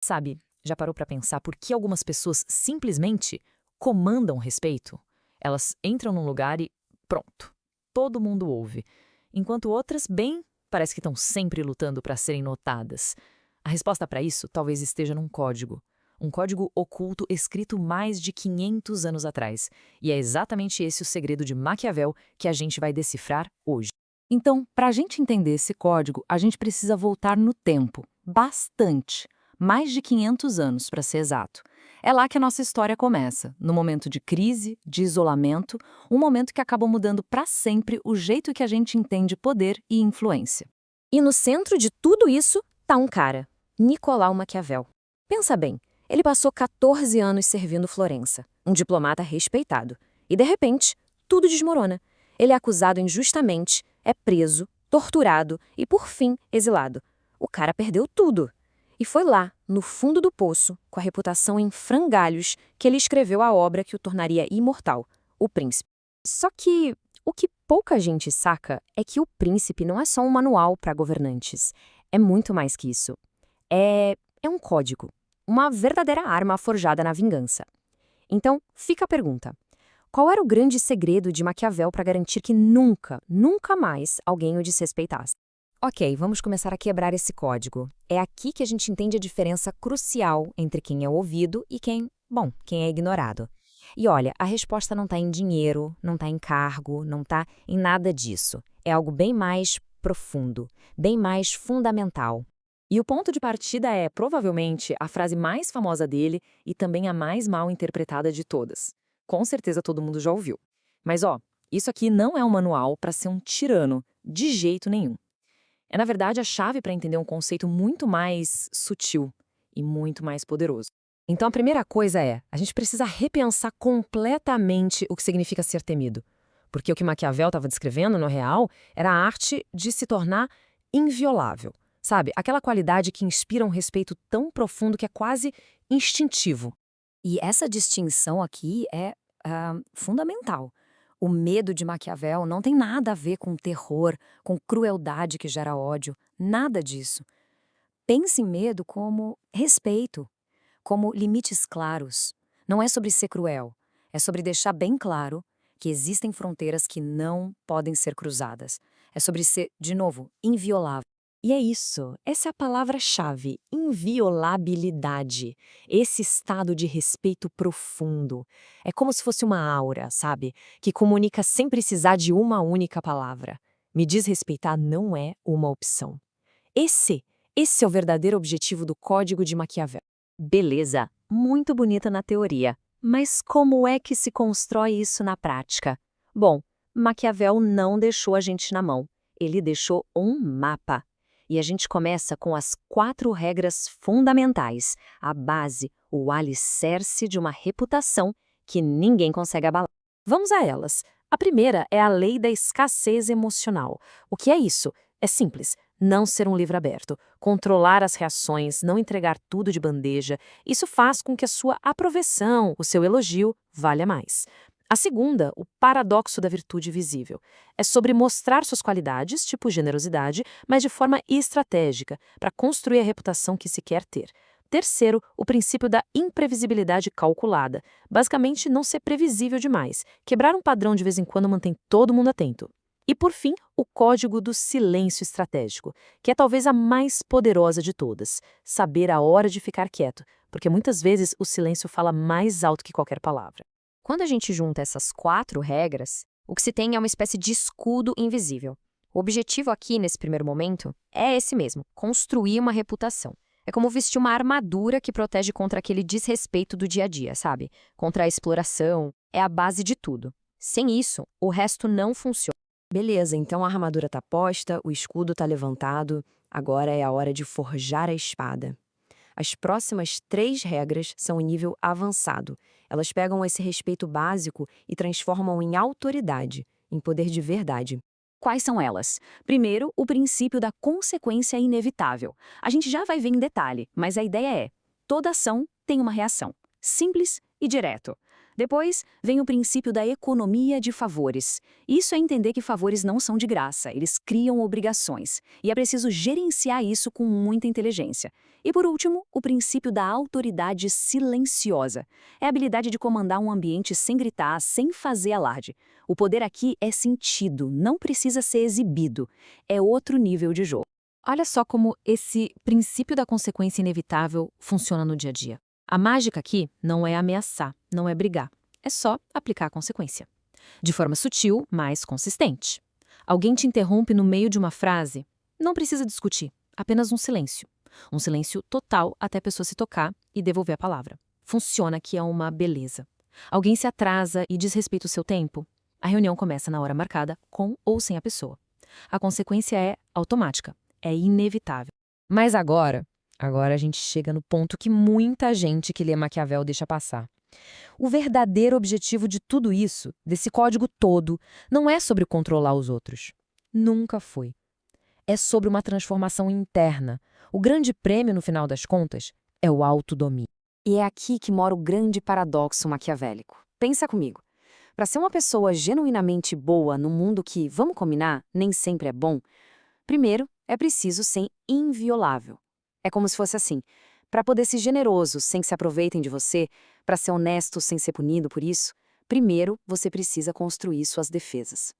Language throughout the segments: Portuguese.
Sabe, já parou pra pensar por que algumas pessoas simplesmente comandam respeito? Elas entram num lugar e pronto, todo mundo ouve. Enquanto outras, bem, parece que estão sempre lutando para serem notadas. A resposta para isso talvez esteja num código. Um código oculto escrito mais de 500 anos atrás. E é exatamente esse o segredo de Maquiavel que a gente vai decifrar hoje. Então, para a gente entender esse código, a gente precisa voltar no tempo, bastante, mais de 500 anos, para ser exato. É lá que a nossa história começa, no momento de crise, de isolamento, um momento que acaba mudando para sempre o jeito que a gente entende poder e influência. E no centro de tudo isso tá um cara, Nicolau Maquiavel. Pensa bem, ele passou 14 anos servindo Florença, um diplomata respeitado. E de repente, tudo desmorona. Ele é acusado injustamente, é preso, torturado e, por fim, exilado. O cara perdeu tudo. E foi lá, no fundo do poço, com a reputação em frangalhos, que ele escreveu a obra que o tornaria imortal, O Príncipe. Só que o que pouca gente saca é que O Príncipe não é só um manual para governantes. É muito mais que isso. É um código, uma verdadeira arma forjada na vingança. Então, fica a pergunta. Qual era o grande segredo de Maquiavel para garantir que nunca, nunca mais alguém o desrespeitasse? Ok, vamos começar a quebrar esse código. É aqui que a gente entende a diferença crucial entre quem é ouvido e quem é ignorado. E olha, a resposta não está em dinheiro, não está em cargo, não está em nada disso. É algo bem mais profundo, bem mais fundamental. E o ponto de partida é, provavelmente, a frase mais famosa dele e também a mais mal interpretada de todas. Com certeza todo mundo já ouviu. Mas isso aqui não é um manual para ser um tirano, de jeito nenhum. É, na verdade, a chave para entender um conceito muito mais sutil e muito mais poderoso. Então, a primeira coisa é, a gente precisa repensar completamente o que significa ser temido. Porque o que Maquiavel estava descrevendo, no real, era a arte de se tornar inviolável. Sabe? Aquela qualidade que inspira um respeito tão profundo que é quase instintivo. E essa distinção aqui é fundamental. O medo de Maquiavel não tem nada a ver com terror, com crueldade que gera ódio, nada disso. Pense em medo como respeito, como limites claros. Não é sobre ser cruel, é sobre deixar bem claro que existem fronteiras que não podem ser cruzadas. É sobre ser, de novo, inviolável. E é isso, essa é a palavra-chave, inviolabilidade. Esse estado de respeito profundo. É como se fosse uma aura, sabe? Que comunica sem precisar de uma única palavra. Me desrespeitar não é uma opção. Esse é o verdadeiro objetivo do Código de Maquiavel. Beleza, muito bonita na teoria. Mas como é que se constrói isso na prática? Bom, Maquiavel não deixou a gente na mão. Ele deixou um mapa. E a gente começa com as 4 regras fundamentais, a base, o alicerce de uma reputação que ninguém consegue abalar. Vamos a elas. A primeira é a lei da escassez emocional. O que é isso? É simples. Não ser um livro aberto, controlar as reações, não entregar tudo de bandeja. Isso faz com que a sua aprovação, o seu elogio, valha mais. A segunda, o paradoxo da virtude visível. É sobre mostrar suas qualidades, tipo generosidade, mas de forma estratégica, para construir a reputação que se quer ter. Terceiro, o princípio da imprevisibilidade calculada. Basicamente, não ser previsível demais. Quebrar um padrão de vez em quando mantém todo mundo atento. E, por fim, o código do silêncio estratégico, que é talvez a mais poderosa de todas. Saber a hora de ficar quieto, porque muitas vezes o silêncio fala mais alto que qualquer palavra. Quando a gente junta essas 4 regras, o que se tem é uma espécie de escudo invisível. O objetivo aqui, nesse primeiro momento, é esse mesmo, construir uma reputação. É como vestir uma armadura que protege contra aquele desrespeito do dia a dia, sabe? Contra a exploração. É a base de tudo. Sem isso, o resto não funciona. Beleza, então a armadura tá posta, o escudo tá levantado, agora é a hora de forjar a espada. As próximas 3 regras são em nível avançado. Elas pegam esse respeito básico e transformam em autoridade, em poder de verdade. Quais são elas? Primeiro, o princípio da consequência inevitável. A gente já vai ver em detalhe, mas a ideia é: toda ação tem uma reação. Simples e direto. Depois, vem o princípio da economia de favores. Isso é entender que favores não são de graça, eles criam obrigações. E é preciso gerenciar isso com muita inteligência. E por último, o princípio da autoridade silenciosa. É a habilidade de comandar um ambiente sem gritar, sem fazer alarde. O poder aqui é sentido, não precisa ser exibido. É outro nível de jogo. Olha só como esse princípio da consequência inevitável funciona no dia a dia. A mágica aqui não é ameaçar, não é brigar. É só aplicar a consequência. De forma sutil, mas consistente. Alguém te interrompe no meio de uma frase? Não precisa discutir, apenas um silêncio. Um silêncio total até a pessoa se tocar e devolver a palavra. Funciona que é uma beleza. Alguém se atrasa e desrespeita o seu tempo? A reunião começa na hora marcada, com ou sem a pessoa. A consequência é automática, é inevitável. Mas agora a gente chega no ponto que muita gente que lê Maquiavel deixa passar. O verdadeiro objetivo de tudo isso, desse código todo, não é sobre controlar os outros. Nunca foi. É sobre uma transformação interna. O grande prêmio, no final das contas, é o autodomínio. E é aqui que mora o grande paradoxo maquiavélico. Pensa comigo. Para ser uma pessoa genuinamente boa num mundo que, vamos combinar, nem sempre é bom, primeiro é preciso ser inviolável. É como se fosse assim. Para poder ser generoso sem que se aproveitem de você, para ser honesto sem ser punido por isso, primeiro você precisa construir suas defesas.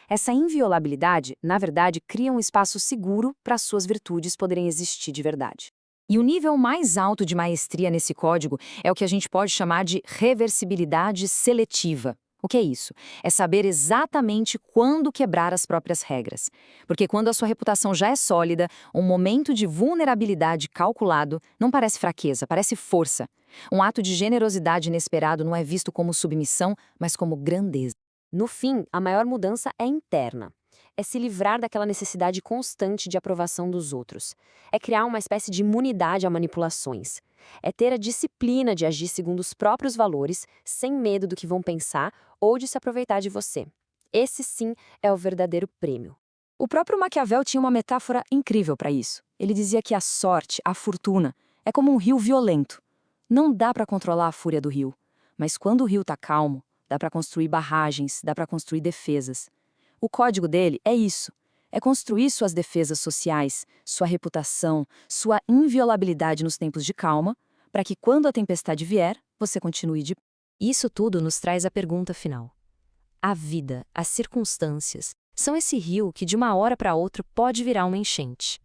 Essa inviolabilidade, na verdade, cria um espaço seguro para suas virtudes poderem existir de verdade. E o nível mais alto de maestria nesse código é o que a gente pode chamar de reversibilidade seletiva. O que é isso? É saber exatamente quando quebrar as próprias regras. Porque quando a sua reputação já é sólida, um momento de vulnerabilidade calculado não parece fraqueza, parece força. Um ato de generosidade inesperado não é visto como submissão, mas como grandeza. No fim, a maior mudança é interna. É se livrar daquela necessidade constante de aprovação dos outros. É criar uma espécie de imunidade a manipulações. É ter a disciplina de agir segundo os próprios valores, sem medo do que vão pensar ou de se aproveitar de você. Esse sim é o verdadeiro prêmio. O próprio Maquiavel tinha uma metáfora incrível para isso. Ele dizia que a sorte, a fortuna, é como um rio violento. Não dá para controlar a fúria do rio, mas quando o rio está calmo, dá para construir barragens, dá para construir defesas. O código dele é isso. É construir suas defesas sociais, sua reputação, sua inviolabilidade nos tempos de calma, para que quando a tempestade vier, você continue de pé. Isso tudo nos traz a pergunta final. A vida, as circunstâncias, são esse rio que de uma hora para outra pode virar uma enchente.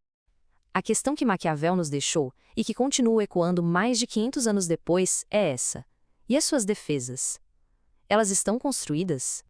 A questão que Maquiavel nos deixou e que continua ecoando mais de 500 anos depois é essa. E as suas defesas? Elas estão construídas?